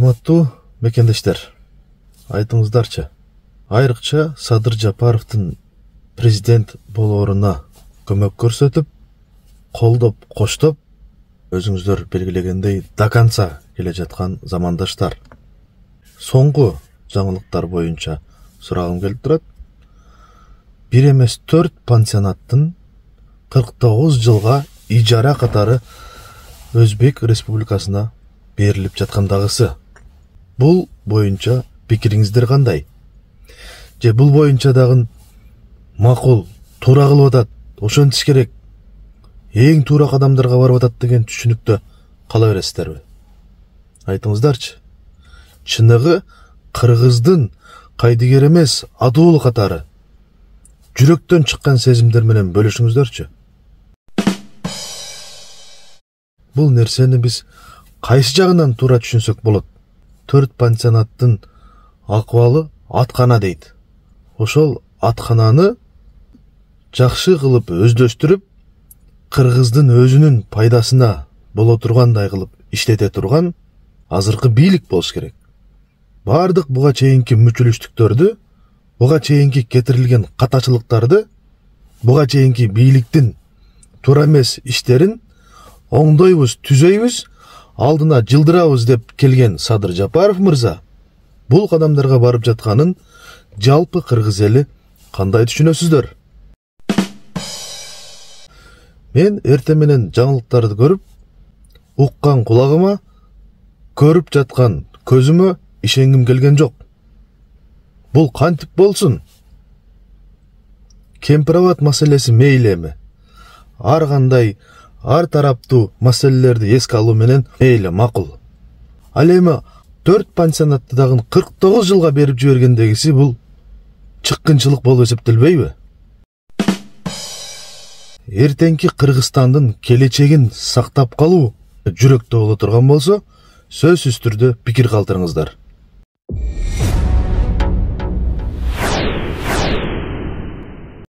Урматтуу мекендештер, айтыңыздарчы, айрыкча Садыр Жапаровдун президент болооруна көмөк көрсөтүп, колдоп, коштоп, өзүңүздөр белгилегендей до конца келе жаткан замандаштар. Соңку жаңылыктар боюнча сурагым келип турат. Бир эмес 4 пансионаттын 49 жылга ижара катары Өзбек Республикасына берилип жаткандагысы. Бул боюнча пикириңиздер кандай? Же бул боюнча дагы макул, туура кылып атат, ошентиш керек, эң туура кадамдарга барып атат деген түшүнүктө кала бересиздерби? Айтыңыздарчы. Чыныгы кыргыздын кайдыгер эмес адуул катары жүрөктөн чыккан сезимдер менен бөлүшүңүздөрчү. Бул нерсени биз кайсы жагынан туура түшүнсөк болот? 4 пансионаттын акыбалы аткана дейт. Ошол аткананы жакшы кылып өздөштүрүп, кыргыздын өзүнүн пайдасына боло тургандай кылып иштете турган азыркы бийлик болуш керек. Бардык буга чейинки мүчүлүштүктөрдү, буга чейинки кетирилген катачылыктарды, буга чейинки бийликтин туура эмес иштерин оңдойбуз, түзөйбүз, алдына жылдырабыз деп келген Садыр Жапаров мырза бул кадамдарга барып жатканын жалпы кыргыз эли кандай түшүнөсүздөр? Мен эртең менен жаңылыктарды көрүп, уккан кулагыма, көрүп жаткан көзүмө ишенгим келген жок. Бул кантип болсун? Кемпирабад маселеси мейли эми. Ар кандай ар тараптуу маселелерди эске алуу менен мейли, макул. Ал эми 4 пансионатты дагы 49 жылга берип жибергендегиси бул чыккынчылык болуп эсептелбейби? Эртеңки Кыргызстандын келечегин сактап калуу жүрөктө боло турган болсо, сөзсүз түрдө пикир калтырыңыздар.